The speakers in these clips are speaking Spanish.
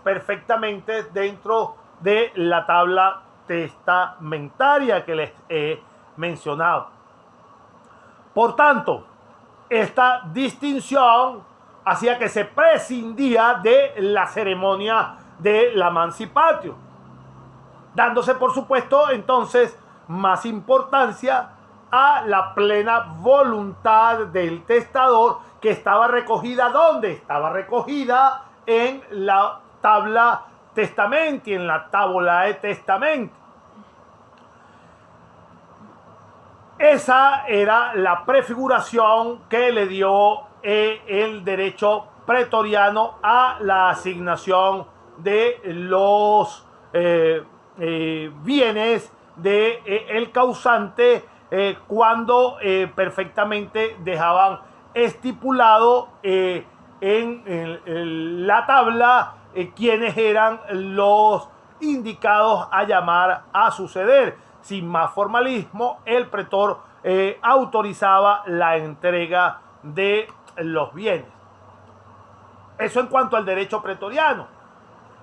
perfectamente dentro de la tabla testamentaria que les he mencionado. Por tanto, esta distinción hacía que se prescindía de la ceremonia de la emancipación, dándose por supuesto entonces más importancia a la plena voluntad del testador, que estaba recogida ¿dónde? Estaba recogida en la tabla testamenti, en la tabula de testamento. Esa era la prefiguración que le dio el derecho pretoriano a la asignación de los bienes del causante, cuando perfectamente dejaban estipulado en la tabla quiénes eran los indicados a llamar a suceder. Sin más formalismo, el pretor autorizaba la entrega de los bienes. Eso en cuanto al derecho pretoriano.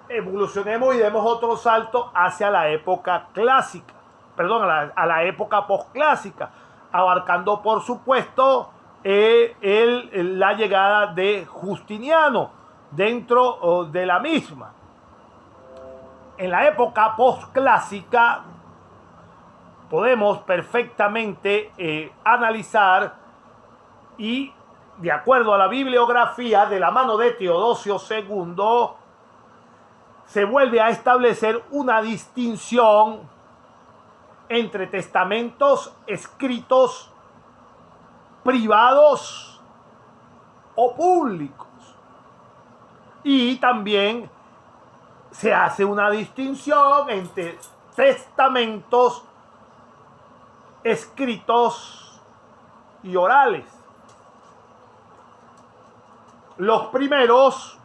Evolucionemos y demos otro salto hacia la época clásica, perdón, a la época posclásica, abarcando por supuesto la llegada de Justiniano dentro de la misma. En la época posclásica podemos perfectamente analizar, y de acuerdo a la bibliografía de la mano de Teodosio II, se vuelve a establecer una distinción entre testamentos escritos privados o públicos, y también se hace una distinción entre testamentos escritos y orales. Los primeros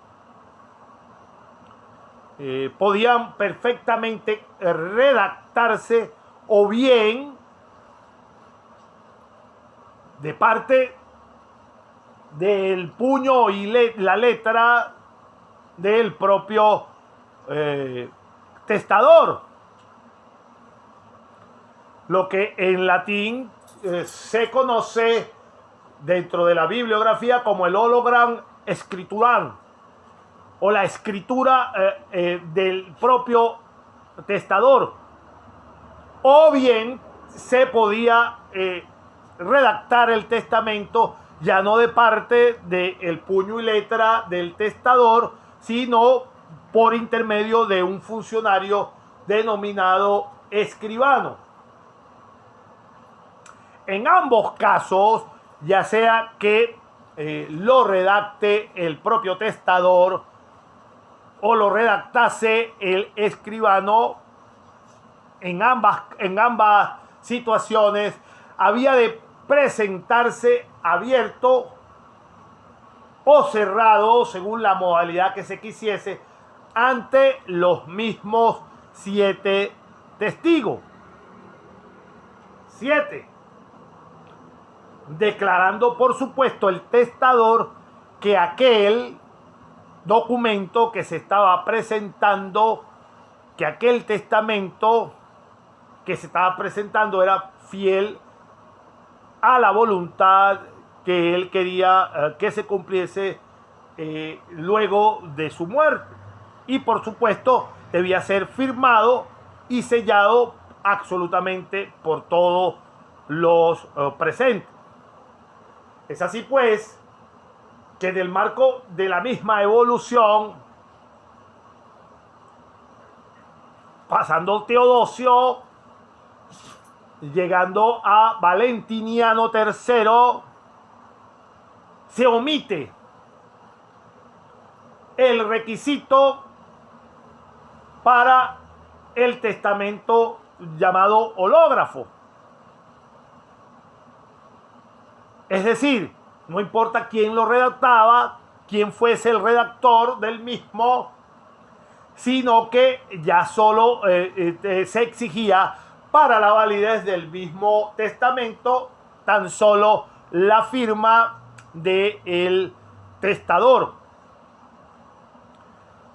podían perfectamente redactarse o bien de parte del puño y la letra del propio testador, lo que en latín se conoce dentro de la bibliografía como el hologram scripturam, o la escritura del propio testador. O bien se podía redactar el testamento ya no de parte del puño y letra del testador, sino por intermedio de un funcionario denominado escribano. En ambos casos, ya sea que lo redacte el propio testador o lo redactase el escribano, en ambas situaciones había de presentarse abierto o cerrado, según la modalidad que se quisiese, ante los mismos 7 testigos. 7. Declarando, por supuesto, el testador que aquel documento que se estaba presentando, que aquel testamento que se estaba presentando era fiel a la voluntad que él quería que se cumpliese luego de su muerte. Y por supuesto debía ser firmado y sellado absolutamente por todos los presentes. Es así pues que en el marco de la misma evolución, pasando Teodosio, llegando a Valentiniano III, se omite el requisito para el testamento llamado hológrafo. Es decir, no importa quién lo redactaba, quién fuese el redactor del mismo, sino que ya solo se exigía para la validez del mismo testamento tan solo la firma del testador.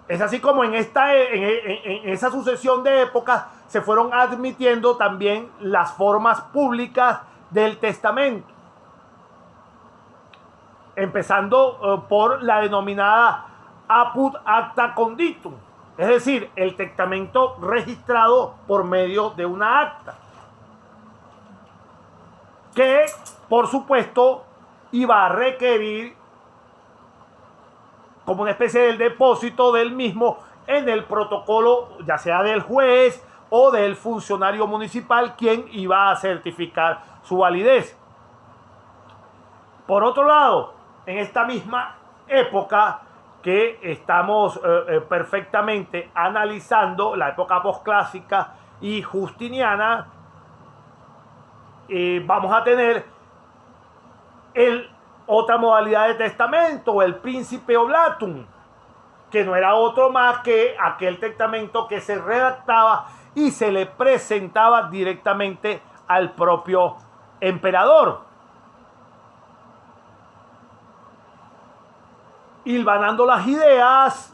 Es así como en esa sucesión de épocas se fueron admitiendo también las formas públicas del testamento, empezando por la denominada apud acta conditum, es decir, el testamento registrado por medio de una acta, que por supuesto iba a requerir como una especie del depósito del mismo en el protocolo, ya sea del juez o del funcionario municipal, quien iba a certificar su validez. Por otro lado, en esta misma época que estamos perfectamente analizando, la época posclásica y justiniana, vamos a tener otra modalidad de testamento, el principe oblatum, que no era otro más que aquel testamento que se redactaba y se le presentaba directamente al propio emperador, hilvanando las ideas.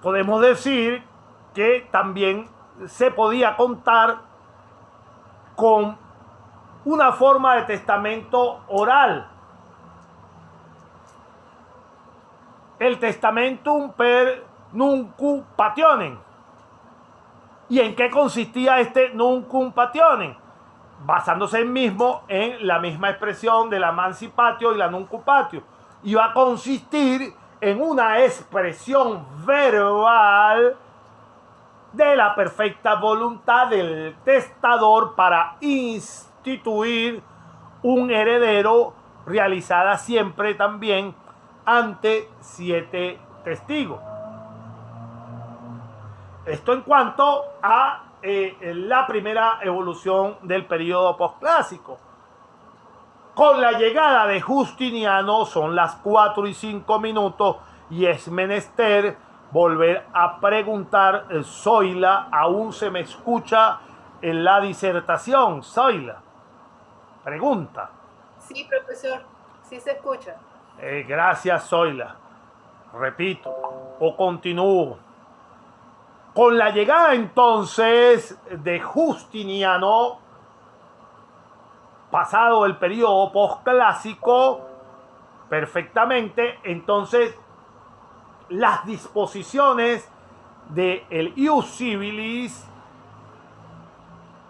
Podemos decir que también se podía contar con una forma de testamento oral, el testamentum per nuncu pationem. ¿Y en qué consistía este nunquam pationem? Basándose mismo en la misma expresión de la mancipatio y la nuncupatio. Iba a consistir en una expresión verbal de la perfecta voluntad del testador para instituir un heredero, realizada siempre también ante 7 testigos. Esto en cuanto a la primera evolución del periodo posclásico. Con la llegada de Justiniano, son las 4:05 y es menester volver a preguntar. Zoila, aún se me escucha en la disertación. Zoila, pregunta. Sí, profesor, sí se escucha. Gracias, Zoila. Repito, o continúo. Con la llegada entonces de Justiniano, pasado el periodo posclásico, perfectamente, entonces las disposiciones del ius civilis,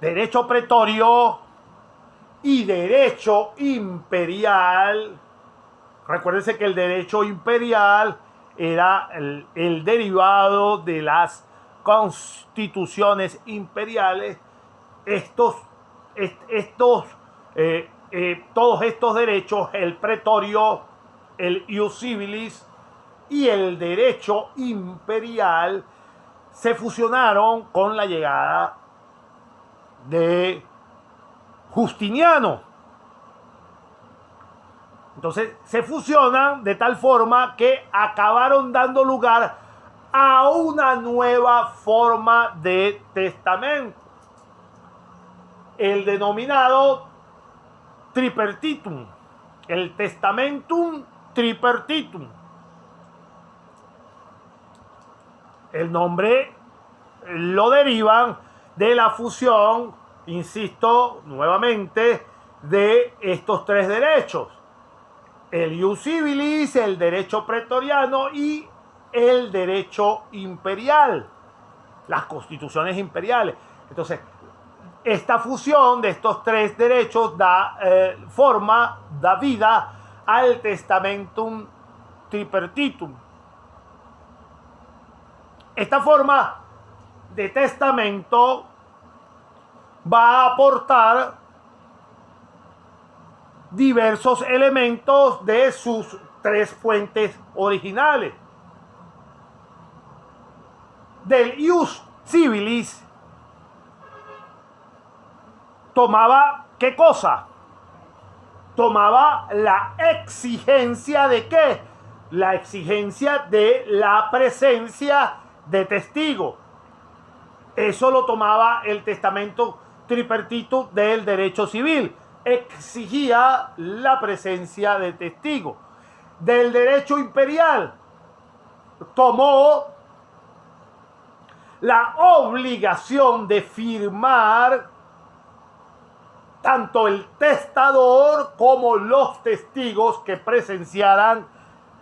derecho pretorio y derecho imperial. Recuérdense que el derecho imperial era el derivado de las constituciones imperiales. Todos estos derechos, el pretorio, el ius civilis y el derecho imperial, se fusionaron con la llegada de Justiniano. Entonces se fusionan de tal forma que acabaron dando lugar a una nueva forma de testamento, el denominado tripartitum, el testamentum tripartitum. El nombre lo derivan de la fusión, insisto nuevamente, de estos 3 derechos: el ius civilis, el derecho pretoriano y el derecho imperial, las constituciones imperiales. Entonces, esta fusión de estos 3 derechos da vida al testamentum tripartitum. Esta forma de testamento va a aportar diversos elementos de sus 3 fuentes originales. Del ius civilis tomaba ¿qué cosa? Tomaba la exigencia de ¿qué? La exigencia de la presencia de testigo. Eso lo tomaba el testamento tripartito del derecho civil. Exigía la presencia de testigo. Del derecho imperial tomó la obligación de firmar tanto el testador como los testigos que presenciaran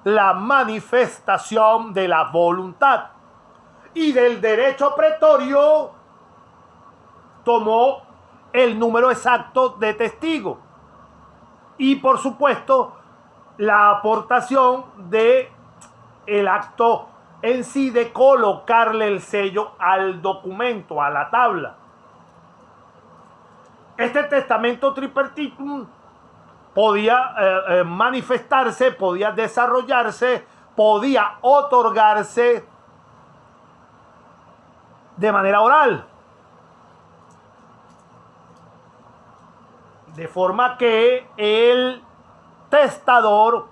la manifestación de la voluntad. Y del derecho pretorio tomó el número exacto de testigos. Y por supuesto, la aportación de el acto en sí de colocarle el sello al documento, a la tabla. Este testamento tripartitum podía manifestarse, podía desarrollarse, podía otorgarse de manera oral. De forma que el testador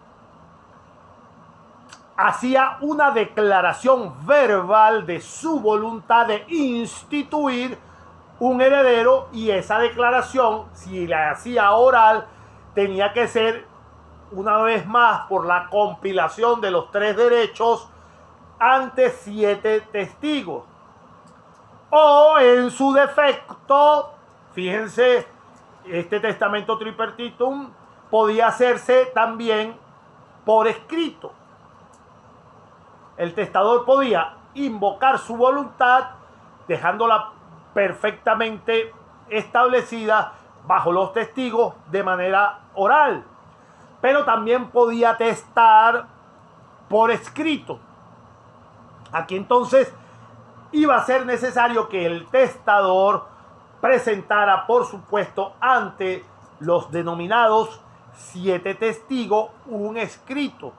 hacía una declaración verbal de su voluntad de instituir un heredero, y esa declaración, si la hacía oral, tenía que ser una vez más por la compilación de los 3 derechos ante 7 testigos. O en su defecto, fíjense, este testamento tripartitum podía hacerse también por escrito. El testador podía invocar su voluntad dejándola perfectamente establecida bajo los testigos de manera oral, pero también podía testar por escrito. Aquí entonces iba a ser necesario que el testador presentara, por supuesto, ante los denominados 7 testigos un escrito.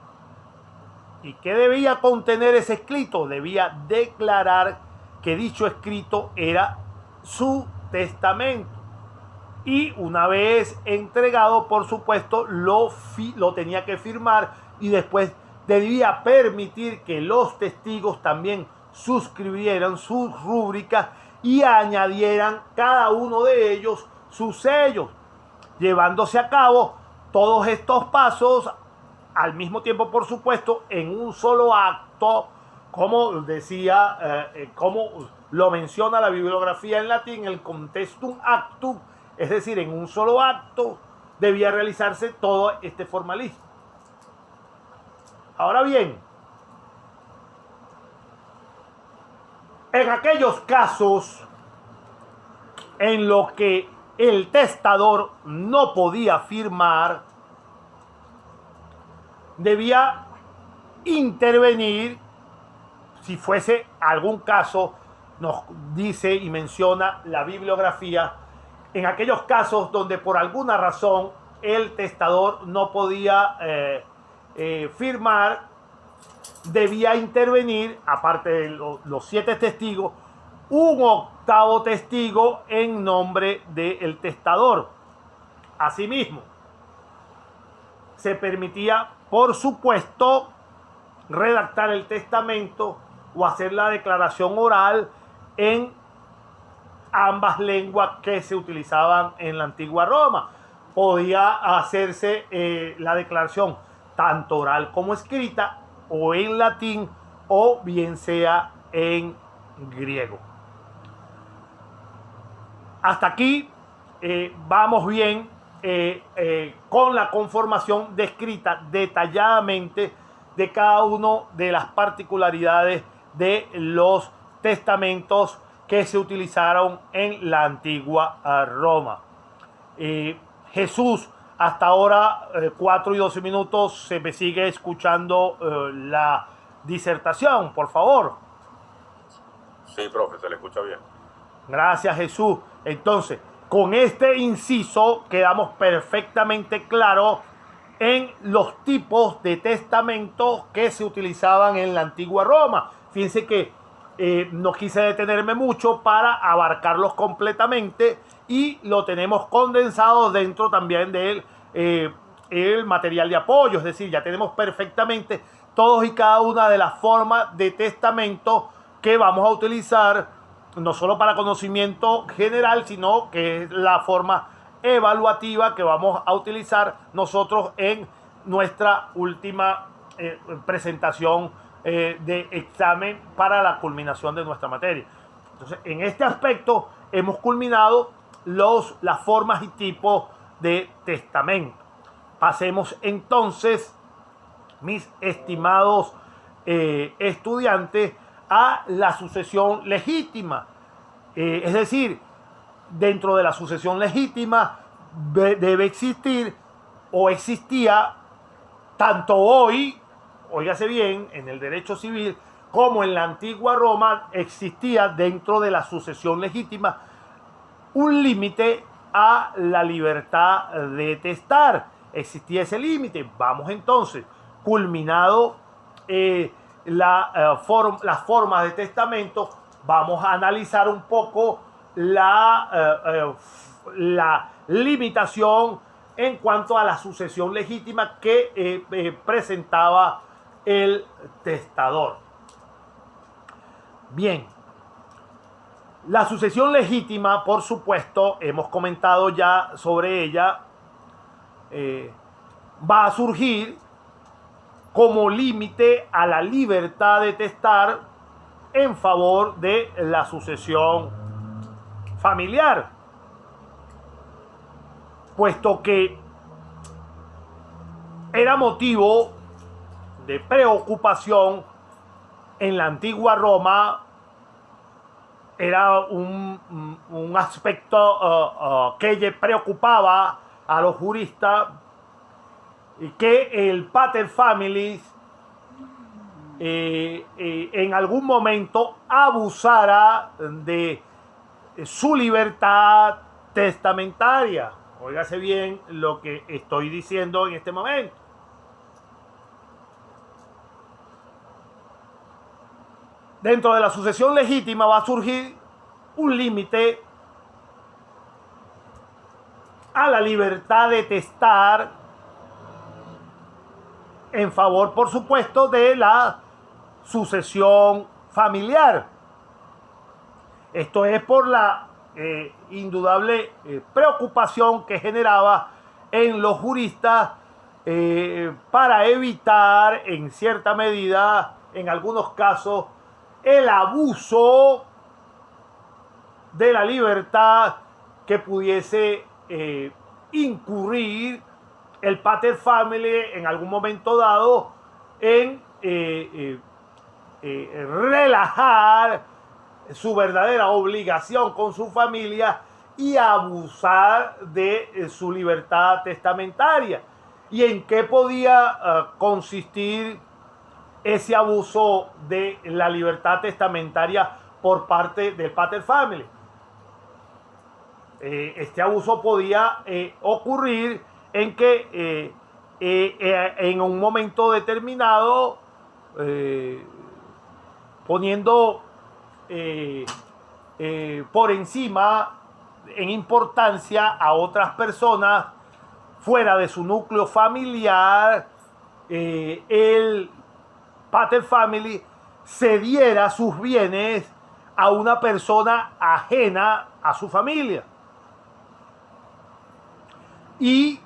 ¿Y qué debía contener ese escrito? Debía declarar que dicho escrito era su testamento. Y una vez entregado, por supuesto, lo tenía que firmar, y después debía permitir que los testigos también suscribieran sus rúbricas y añadieran cada uno de ellos sus sellos, llevándose a cabo todos estos pasos al mismo tiempo, por supuesto, en un solo acto, como decía, como lo menciona la bibliografía en latín, el contestum actum, es decir, en un solo acto debía realizarse todo este formalismo. Ahora bien, en aquellos casos en los que el testador no podía firmar, debía intervenir, si fuese algún caso, nos dice y menciona la bibliografía, en aquellos casos donde por alguna razón el testador no podía firmar, debía intervenir, aparte de los 7 testigos, un 8º testigo en nombre del testador. Asimismo, se permitía, por supuesto, redactar el testamento o hacer la declaración oral en ambas lenguas que se utilizaban en la antigua Roma. Podía hacerse la declaración tanto oral como escrita, o en latín, o bien sea en griego. Hasta aquí vamos bien con la conformación descrita detalladamente de cada una de las particularidades de los testamentos que se utilizaron en la antigua Roma. Jesús, hasta ahora 4 y 12 minutos, se me sigue escuchando la disertación, por favor. Sí, profe, se le escucha bien. Gracias, Jesús. Entonces, con este inciso quedamos perfectamente claros en los tipos de testamentos que se utilizaban en la antigua Roma. Fíjense que no quise detenerme mucho para abarcarlos completamente, y lo tenemos condensado dentro también del el material de apoyo. Es decir, ya tenemos perfectamente todos y cada una de las formas de testamento que vamos a utilizar, no solo para conocimiento general, sino que es la forma evaluativa que vamos a utilizar nosotros en nuestra última presentación de examen para la culminación de nuestra materia. Entonces, en este aspecto hemos culminado las formas y tipos de testamento. Pasemos entonces, mis estimados estudiantes, a la sucesión legítima. Es decir, dentro de la sucesión legítima debe existir o existía tanto hoy, óigase bien, en el derecho civil, como en la antigua Roma, existía dentro de la sucesión legítima un límite a la libertad de testar. Existía ese límite. Vamos entonces, culminado las formas de testamento, vamos a analizar un poco la limitación en cuanto a la sucesión legítima que presentaba el testador. Bien, la sucesión legítima, por supuesto, hemos comentado ya sobre ella, va a surgir como límite a la libertad de testar en favor de la sucesión familiar, puesto que era motivo de preocupación en la antigua Roma, era un aspecto que le preocupaba a los juristas, que el pater familias en algún momento abusara de su libertad testamentaria. Óigase bien lo que estoy diciendo en este momento. Dentro de la sucesión legítima va a surgir un límite a la libertad de testar en favor, por supuesto, de la sucesión familiar. Esto es por la indudable preocupación que generaba en los juristas para evitar, en cierta medida, en algunos casos, el abuso de la libertad que pudiese incurrir el pater familias en algún momento dado en relajar su verdadera obligación con su familia y abusar de su libertad testamentaria. ¿Y en qué podía consistir ese abuso de la libertad testamentaria por parte del pater familias? Este abuso podía ocurrir en que en un momento determinado, poniendo por encima en importancia a otras personas fuera de su núcleo familiar, el pater familias cediera sus bienes a una persona ajena a su familia. Y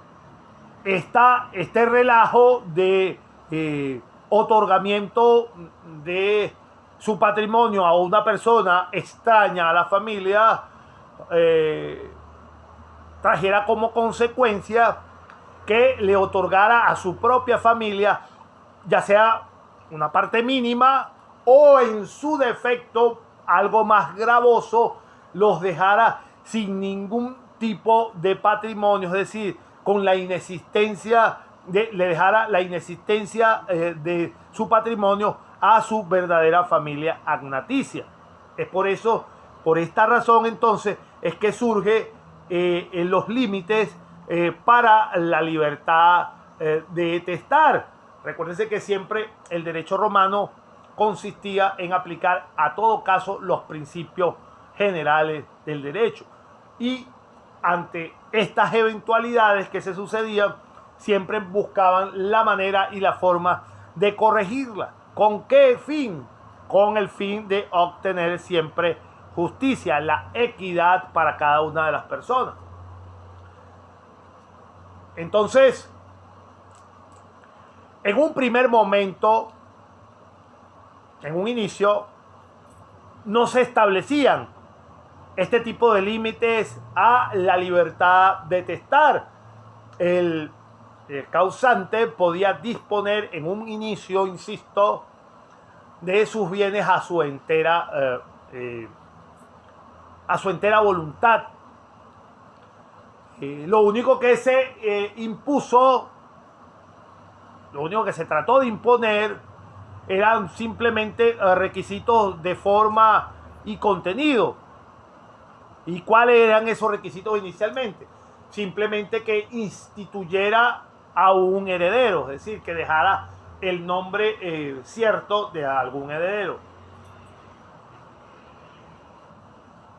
este relajo de otorgamiento de su patrimonio a una persona extraña a la familia trajera como consecuencia que le otorgara a su propia familia, ya sea una parte mínima o en su defecto algo más gravoso, los dejara sin ningún tipo de patrimonio, es decir, con la inexistencia, le dejara la inexistencia de su patrimonio a su verdadera familia agnaticia. Es por eso, por esta razón entonces, es que surge en los límites para la libertad de testar. Recuérdense que siempre el derecho romano consistía en aplicar a todo caso los principios generales del derecho. Y ante estas eventualidades que se sucedían, siempre buscaban la manera y la forma de corregirla. ¿Con qué fin? Con el fin de obtener siempre justicia, la equidad para cada una de las personas. Entonces, en un primer momento, en un inicio no se establecían este tipo de límites a la libertad de testar. El causante podía disponer en un inicio, insisto, de sus bienes a su entera voluntad. Lo único que se impuso, lo único que se trató de imponer eran simplemente requisitos de forma y contenido. ¿Y cuáles eran esos requisitos inicialmente? Simplemente que instituyera a un heredero, es decir, que dejara el nombre cierto de algún heredero.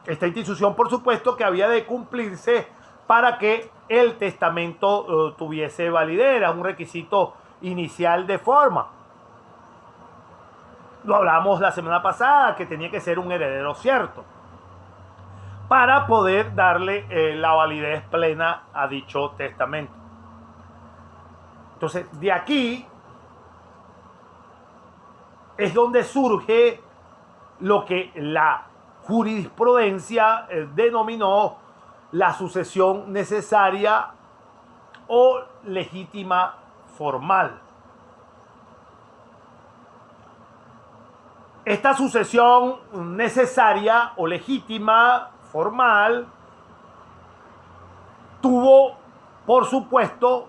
Esta institución, por supuesto, que había de cumplirse para que el testamento tuviese validez, era un requisito inicial de forma. Lo hablamos la semana pasada, que tenía que ser un heredero cierto para poder darle la validez plena a dicho testamento. Entonces, de aquí es donde surge lo que la jurisprudencia denominó la sucesión necesaria o legítima formal. Esta sucesión necesaria o legítima formal tuvo, por supuesto,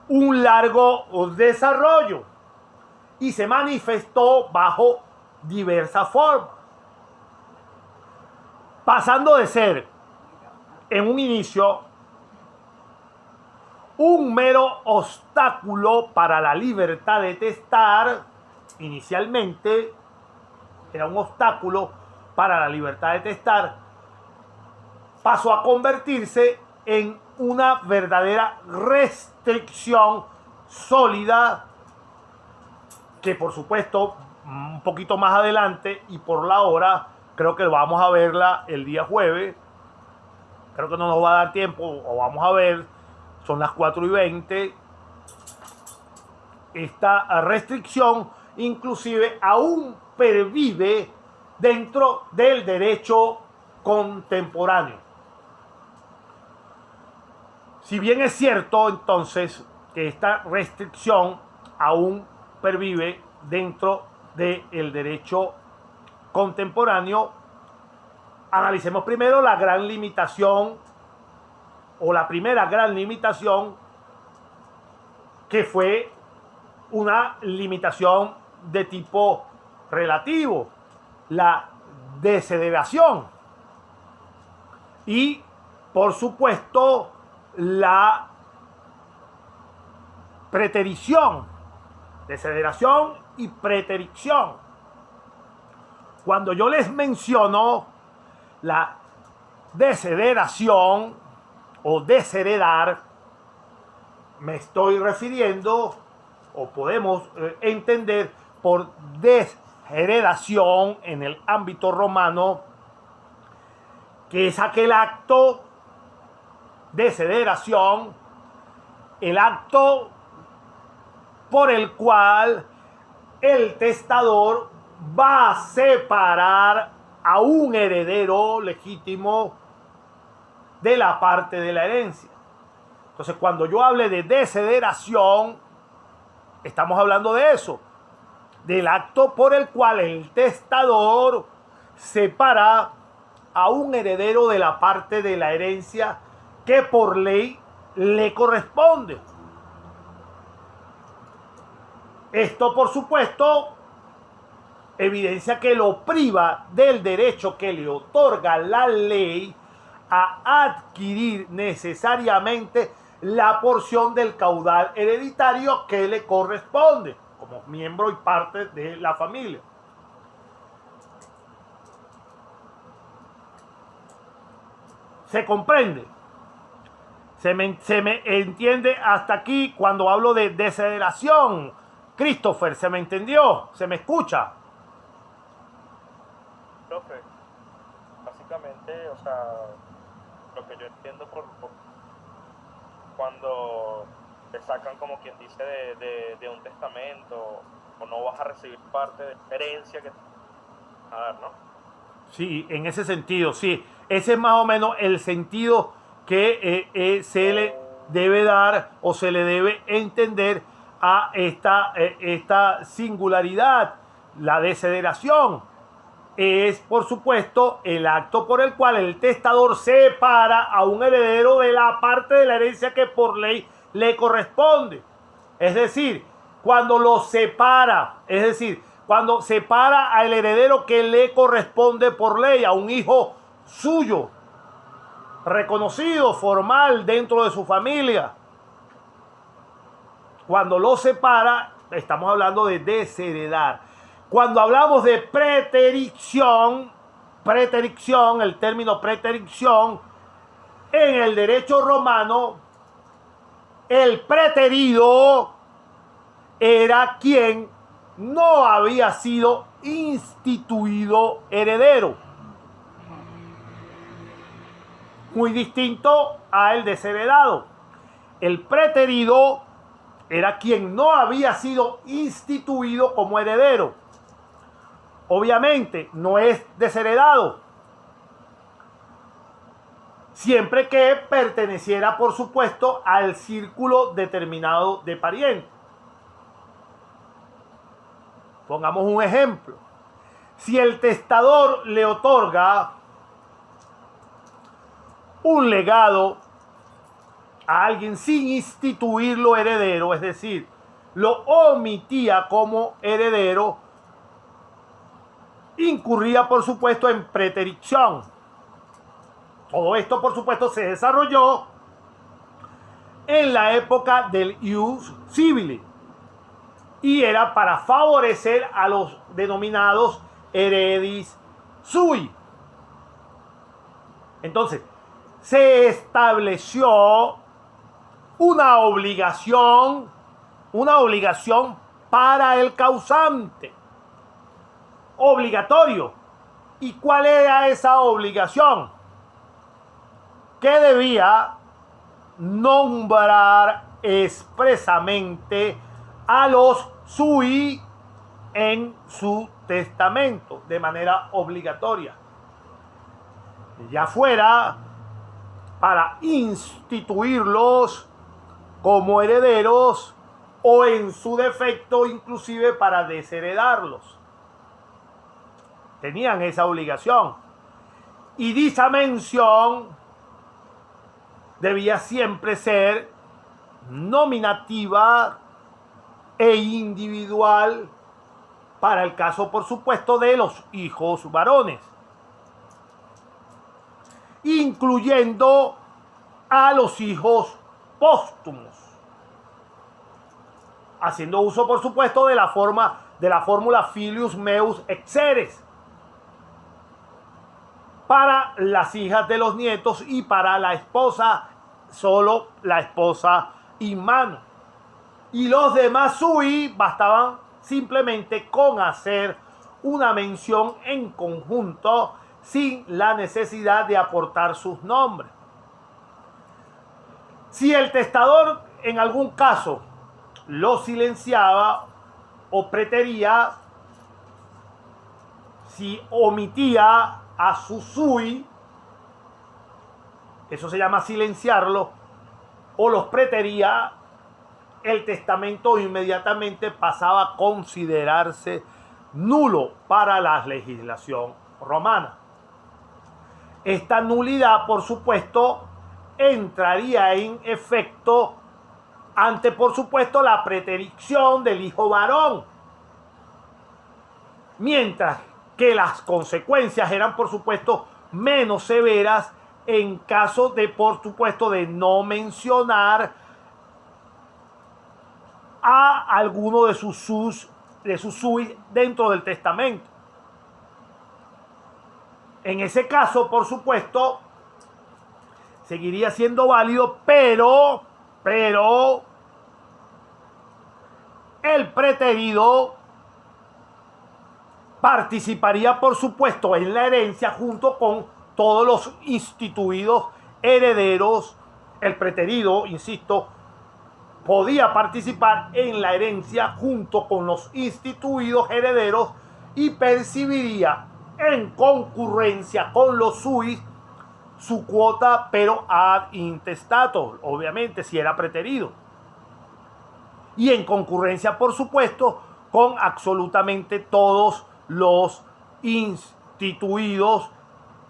un largo desarrollo y se manifestó bajo diversas formas, pasando de ser en un inicio un mero obstáculo para la libertad de testar. Inicialmente era un obstáculo para la libertad de testar, pasó a convertirse en una verdadera restricción sólida que, por supuesto, un poquito más adelante y por la hora, creo que vamos a verla el día jueves. Creo que no nos va a dar tiempo, o vamos a ver, son las 4:20. Esta restricción inclusive aún pervive dentro del derecho contemporáneo. Si bien es cierto entonces que esta restricción aún pervive dentro del derecho contemporáneo, analicemos primero la gran limitación o la primera gran limitación, que fue una limitación de tipo relativo, la desheredación, y por supuesto la preterición, desheredación y preterición. Cuando yo les menciono la desheredación o desheredar, me estoy refiriendo, o podemos entender por desheredación en el ámbito romano, que es aquel acto de desheredación, el acto por el cual el testador va a separar a un heredero legítimo de la parte de la herencia. Entonces, cuando yo hable de desheredación, estamos hablando de eso, del acto por el cual el testador separa a un heredero de la parte de la herencia que por ley le corresponde. Esto, por supuesto, evidencia que lo priva del derecho que le otorga la ley a adquirir necesariamente la porción del caudal hereditario que le corresponde como miembro y parte de la familia. ¿Se comprende? ¿Se me entiende hasta aquí cuando hablo de desheredación? Christopher, ¿se me entendió? ¿Se me escucha? Profe, básicamente, o sea, lo que yo entiendo por cuando te sacan, como quien dice, de un testamento o no vas a recibir parte de la herencia que te van a dar, ¿no? Sí, en ese sentido, sí. Ese es más o menos el sentido que se le debe dar o se le debe entender a esta singularidad, la desheredación. Es, por supuesto, el acto por el cual el testador separa a un heredero de la parte de la herencia que por ley le corresponde. Es decir, cuando lo separa, es decir, cuando separa al heredero que le corresponde por ley, a un hijo suyo, reconocido, formal, dentro de su familia. Cuando lo separa, estamos hablando de desheredar. Cuando hablamos de preterición, el término preterición, en el derecho romano, el preterido era quien no había sido instituido heredero. Muy distinto al desheredado. El preterido era quien no había sido instituido como heredero. Obviamente no es desheredado, siempre que perteneciera, por supuesto, al círculo determinado de parientes. Pongamos un ejemplo. Si el testador le otorga un legado a alguien sin instituirlo heredero, es decir, lo omitía como heredero, incurría, por supuesto, en preterición. Todo esto, por supuesto, se desarrolló en la época del ius civile y era para favorecer a los denominados heredis sui. Entonces, se estableció una obligación para el causante. Obligatorio. ¿Y cuál era esa obligación? Que debía nombrar expresamente a los sui en su testamento de manera obligatoria. Ya fuera para instituirlos como herederos o en su defecto inclusive para desheredarlos. Tenían esa obligación. Y dicha mención debía siempre ser nominativa e individual para el caso, por supuesto, de los hijos varones, incluyendo a los hijos póstumos, haciendo uso, por supuesto, de la fórmula filius meus exeres para las hijas de los nietos y para la esposa, solo la esposa in mano. Y los demás sui bastaban simplemente con hacer una mención en conjunto sin la necesidad de aportar sus nombres. Si el testador en algún caso lo silenciaba o pretería, si omitía a su sui, eso se llama silenciarlo, o los pretería, el testamento inmediatamente pasaba a considerarse nulo para la legislación romana. Esta nulidad, por supuesto, entraría en efecto ante, por supuesto, la preterición del hijo varón, mientras que las consecuencias eran, por supuesto, menos severas en caso de, por supuesto, de no mencionar a alguno de sus sui dentro del testamento. En ese caso, por supuesto, seguiría siendo válido, pero el preterido participaría, por supuesto, en la herencia junto con todos los instituidos herederos. El preterido, insisto, podía participar en la herencia junto con los instituidos herederos y percibiría en concurrencia con los suis su cuota, pero ad intestato, obviamente, si era preterido. Y en concurrencia, por supuesto, con absolutamente todos los instituidos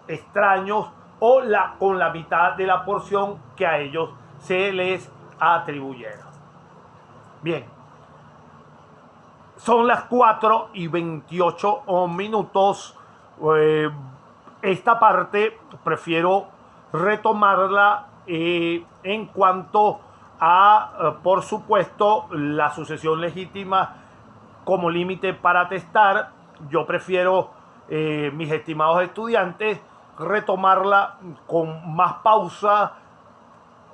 extraños o con la mitad de la porción que a ellos se les atribuyera. Bien, son las 4:28 minutos. Esta parte prefiero retomarla en cuanto a, por supuesto, la sucesión legítima como límite para testar. Yo prefiero, mis estimados estudiantes, retomarla con más pausa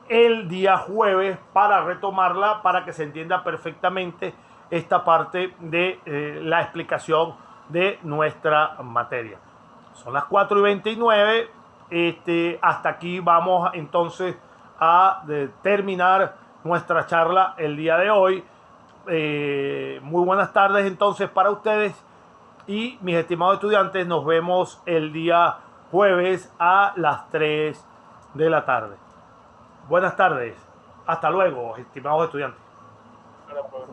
el día jueves para retomarla, para que se entienda perfectamente esta parte de la explicación de nuestra materia. Son las 4:29. Hasta aquí vamos entonces a terminar nuestra charla el día de hoy. Muy buenas tardes entonces para ustedes y mis estimados estudiantes. Nos vemos el día jueves a las 3 de la tarde. Buenas tardes. Hasta luego, estimados estudiantes. Bueno, pues,